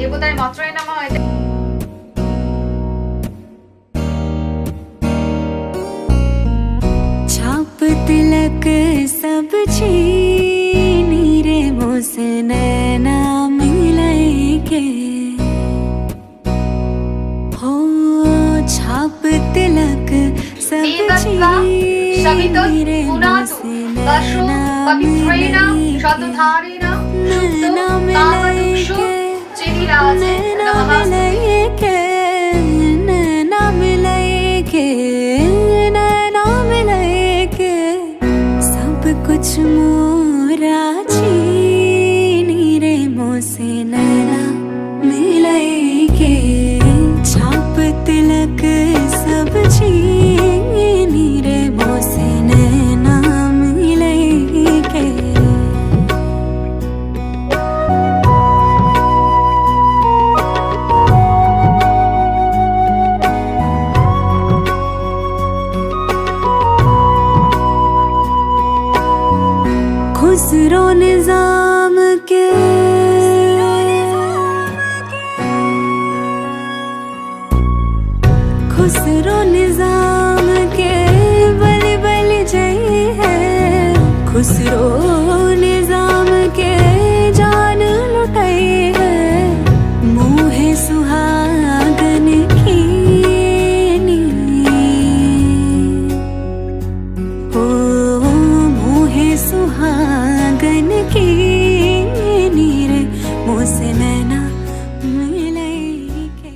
देवताय मात्राय नमः। छाप तिलक सब छीनी रे मोसे नैना मिलई के हो छाप तिलक सब छीनी रे मोसे नैना मिलई के नैना मिलई के नैना मिलई के सब कुछ मोरा छीनी रे मोसे नैना मिलई के छाप तिलक सब छीनी रे मोसे नैना मिलई के खुसरो निजाम के खुसरो निजाम के बलि बलि जय है खुसरो निजाम के जान लुटाई है मोहे सुहागन की ओ मोहे सुहागन की नीरे मोसे नैना मिलई के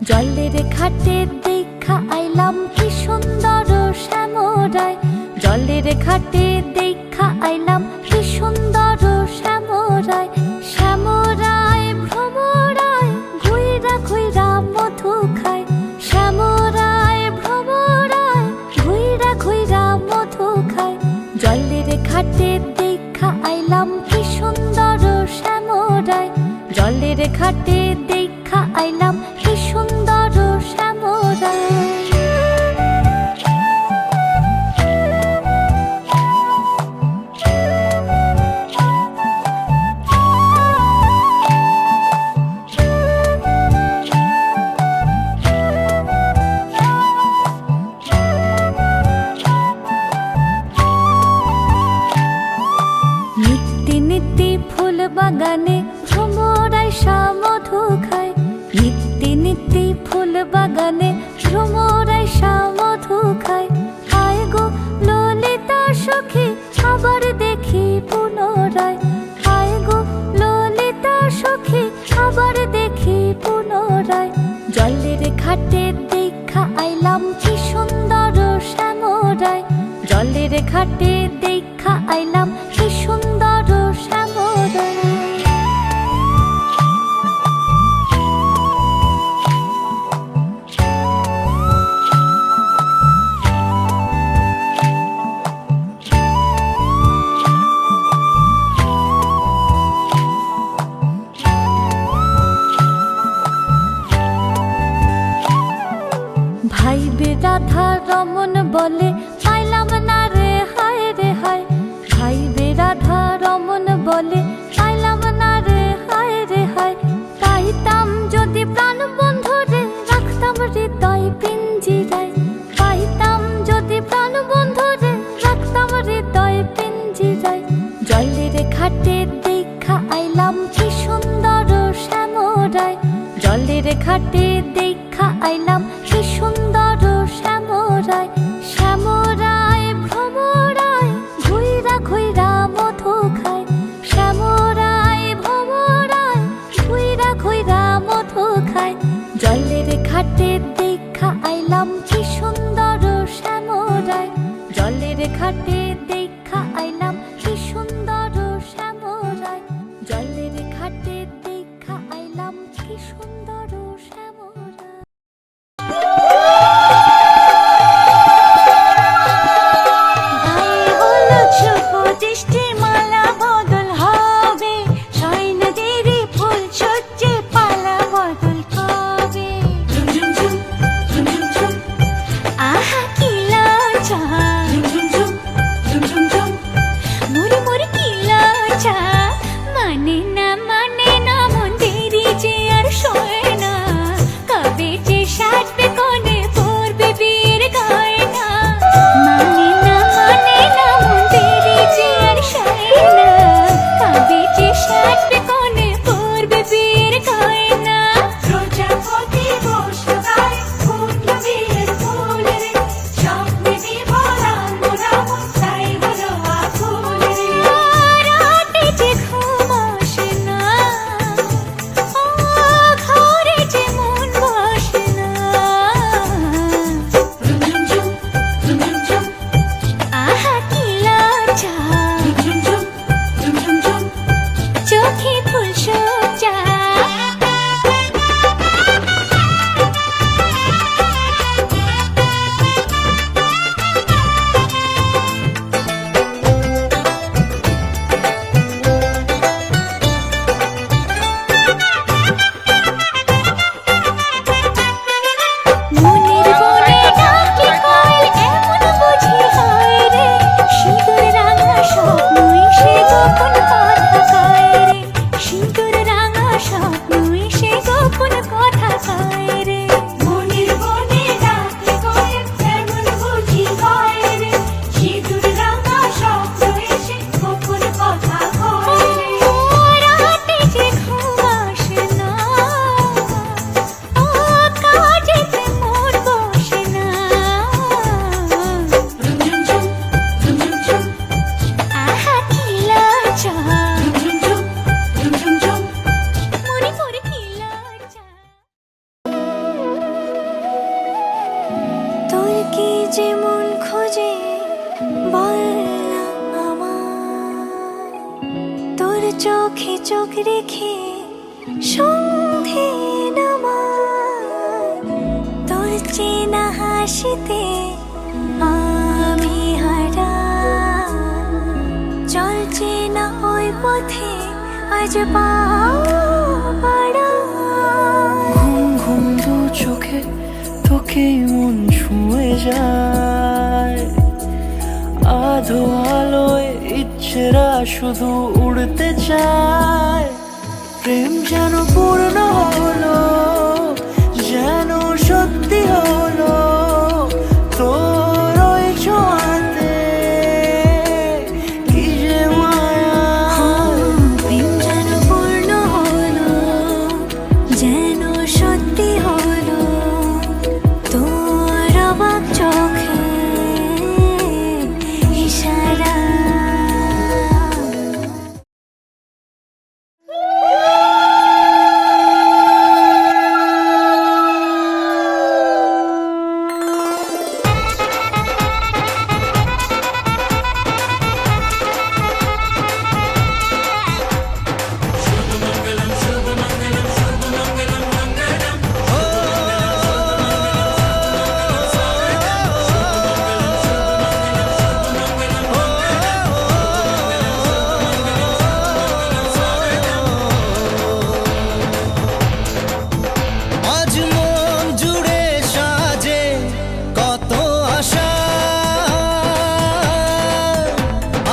জলের ঘাটে দেখা আইলাম কি সুন্দর শ্যামরায় জলের ঘাটে দেখা আইলাম কি সুন্দর শ্যামরায় শ্যামরায় ভ্রমরায় ঘুইরা ঘুইরা মধু খায় শ্যামরায় ভ্রমরায় ঘুইরা ঘুইরা মধু খায় জলের ঘাটে দেখা আইলাম কি সুন্দর শ্যামরায় জলের ঘাটে দেখা আইলাম কি সুন্দর শ্যামরায় নিত্যি নিত্যি ফুল বাগানে ভ্রমরায় মধু খায় নিত্যি নিত্যি ফুল বাগানে ভ্রমরায় মধু খায় আয় গো ললিতা সখী আবার দেখি পুনরায় আয় গো ললিতা সখী আবার দেখি পুনরায় জলের ঘাটে দেখা আইলাম কি সুন্দর শ্যামরায় জলের ঘাটে দেখা আইলাম কি সুন্দর শ্যামরায় ভাই বেরাধা রমন বলে পাইলাম না রে হায় রে হায় ভাই বেরাধা রমন বলে পাইলাম না রে হায় রে হায় পাইতাম যদি প্রাণ বন্ধু রে রাখতাম হৃদয় পিঞ্জিরায় পাইতাম যদি প্রাণ বন্ধু রে রাখতাম হৃদয় পিঞ্জিরায় জলের ঘাটে দেখা আইলাম কি সুন্দর শ্যামরায় জলের ঘাটে দেখা আইলাম কি সুন্দর শ্যামরায় শ্যামরায় ভ্রমরায় ঘুইরা ঘুইরা মধু খায় শ্যামরায় ভ্রমরায় ঘুইরা ঘুইরা মধু খায় জলের ঘাটে দেখা আইলাম কি সুন্দর শ্যামরায় জলের ঘাটে দেখা আইলাম কি সুন্দর চোখে চোখ রেখে সন্ধে নামায়, তোর চেনা হাসিতে আমি হারাই। চল চেনা ওই পথে আজ পা বাড়াই। ঘুম ঘুম দু চোখে তোকে মন ছুঁয়ে যায়, আধো আলোয় ইচ্ছেরা শুধু উড়তে চায়। প্রেম যেন পূর্ণ হলো, যেন সত্যি হলো তোর ওই ছোঁয়াতে, কি যে মায়া। প্রেম যেন পূর্ণ হলো, যেন সত্যি হলো তোর অবাক চোখে ইশারা। আজ মন জুড়ে সাজে কত আশা,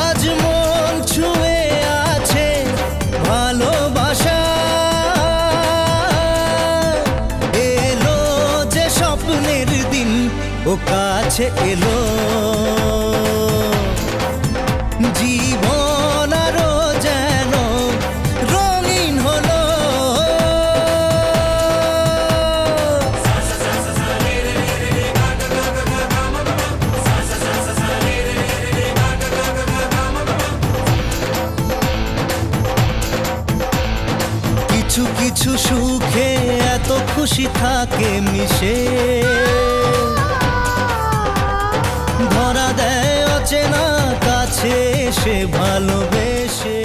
আজ মন ছুঁয়ে আছে ভালোবাসা। এলো যে স্বপ্নের দিন ও কাছে এলো, জীবন আরো যেন রঙিন হলো। কিছু কিছু সুখে এত খুশি থাকে মিশে, ধরা দেয় অচেনা কাছে এসে ভালোবেসে।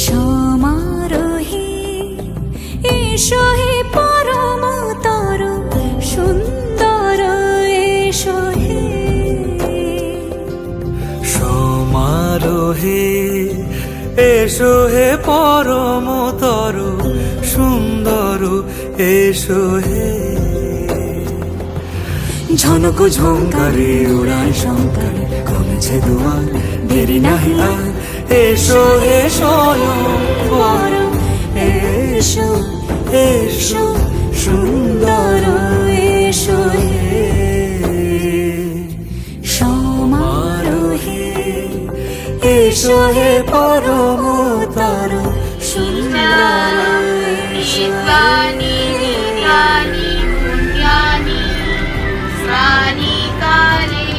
সমারোহে এসো হে পরমতর সুন্দর, এসো হে। সমারোহে এসো হে পরমতর সুন্দর, এসো হে। ঝনক ঝঙ্কারে উড়ায় শঙ্কারে কমেছে দুয়ার, দেরি নাহি আর। এসো হে স্বয়ং পরম, এসো এসো সুন্দর, এসো হে। সমারোহে এসো হে পরমতর সুন্দর, এসো Nitani, Nitani, Punyani, Sani Kale.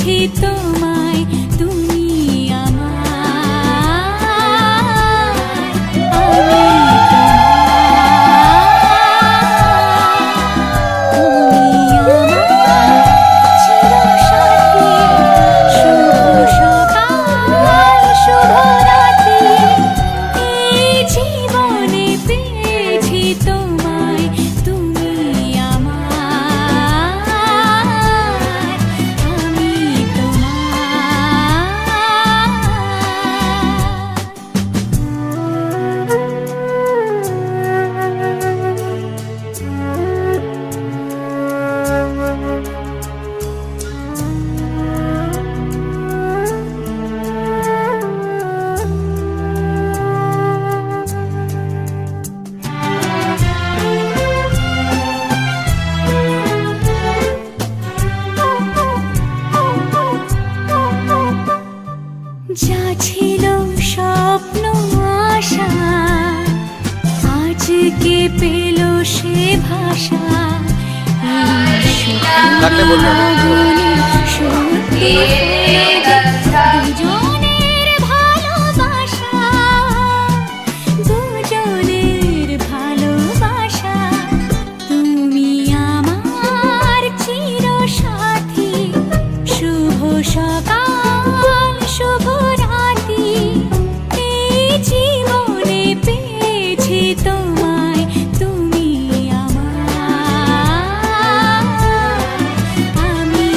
পেয়েছি তোমায় তুমি যা ছিল স্বপ্ন আশা আজকে পেল সে ভাষা ডাকলে বলবেন। সত্যি দুজনের ভালোবাসা দুজনের ভালোবাসা তুমি আমার চির সাথী শুভ সকাল শুভ রাতি এই জীবনে পেয়েছি তোমায় তুমি আমার আমি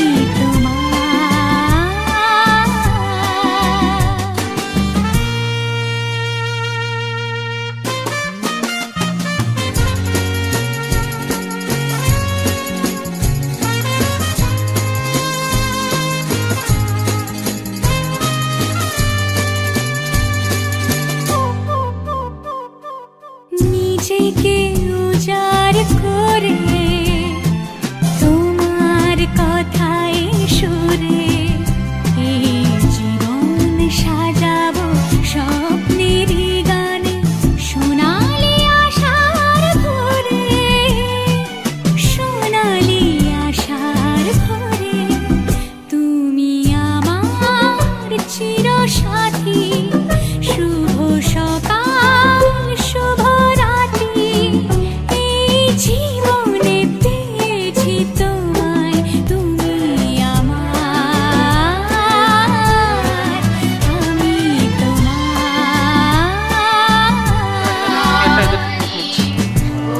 নিজেকে উজাড় করে তোমার কথায় সুরে এই জীবন সাজাবো স্বপ্নের গানে সোনালি আশার ভরে সোনালি আশার ভরে তুমি আমার চির সাথী শুভ সকাল শুভ রাতি এই জীবনে পেয়েছি তোমায় তুমি আমার আমি তোমার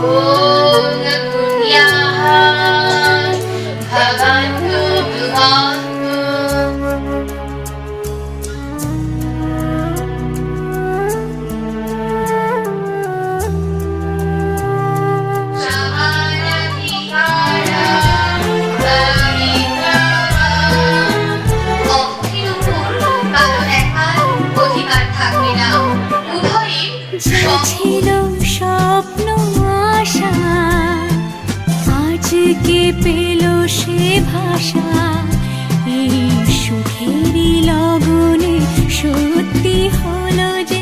ॐ पुण्याः भवन्तु অধিকার থাকবে না উভয়ের যা ছিল স্বপ্ন আশা আজকে পেল সে ভাষা এই সুখেরই লগনে সত্যি হলো যে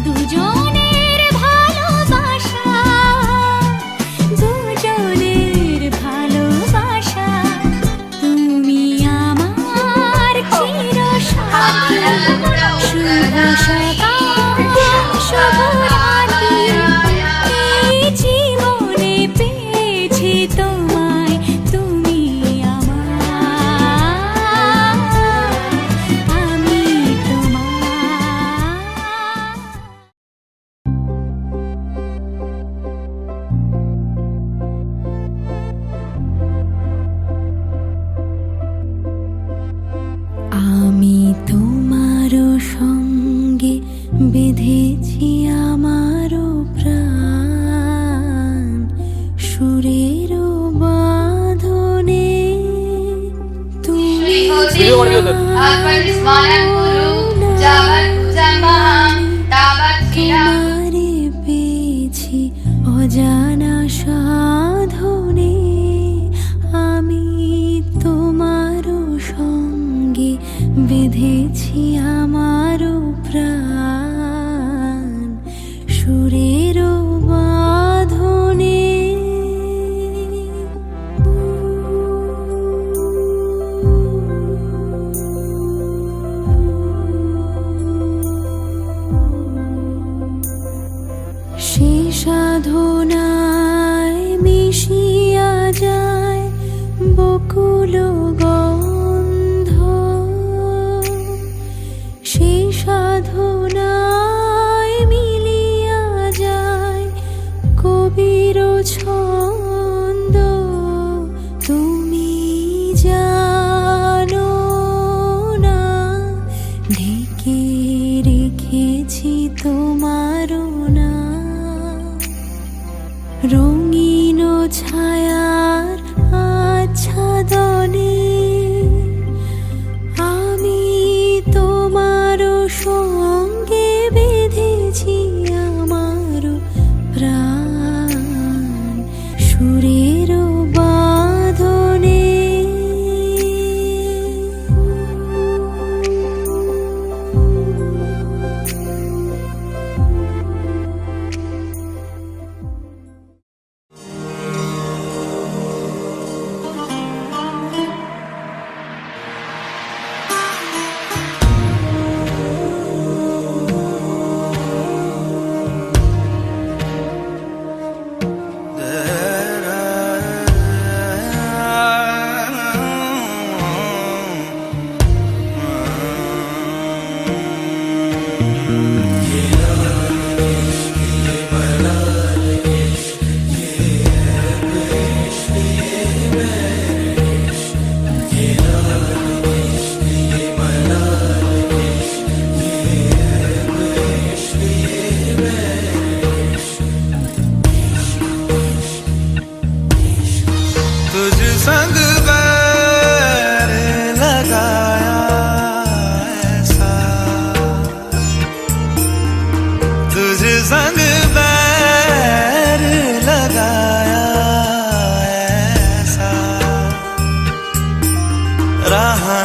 দুজনের ভালোবাসা দুজনের ভালোবাসা তুমি আমার চির সাথী শুভ সকাল শুভ রাতি এই জীবনে পেয়েছি তোমায় তুমি আমার আমি তোমার আমি তোমারও সঙ্গে বেঁধেছি আমারও প্রাণ সুরেরও বাঁধনে তুমি আকবর স্মরণ করু যাবৎ পূজামহং তাবৎ ক্রিয়া তোমারে পেয়েছি অজানা সাধনে আমি তোমারও সঙ্গে বেঁধেছি আমারও প্রাণ সুরেরও বাঁধনে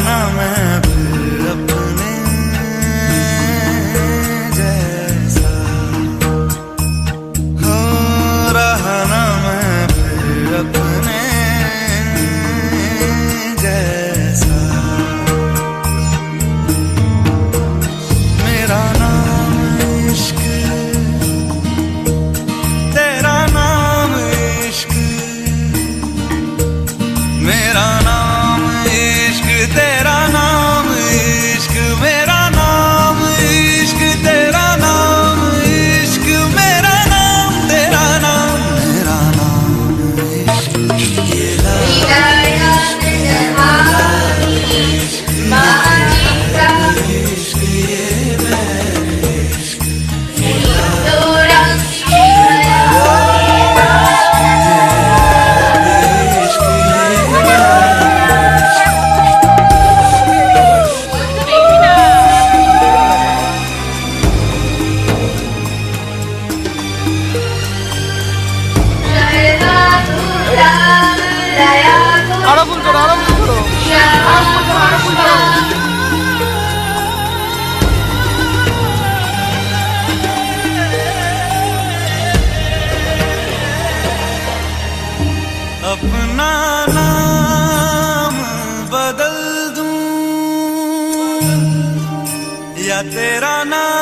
ना मैं फिर अपने जैसा, हो रहा ना मैं फिर अपने जैसा। मेरा नाम इश्क, तेरा नाम इश्क, मेरा नाम इश्क, तेरा नाम इश्क, मेरा नाम इश्क, तेरा नाम इश्क, मेरा नाम, तेरा नाम, मेरा नाम इश्क। ये हृदयात जहानी मानिका इश्क, ये मैं इश्क, तोरा अपना नाम बदल दूं या तेरा नाम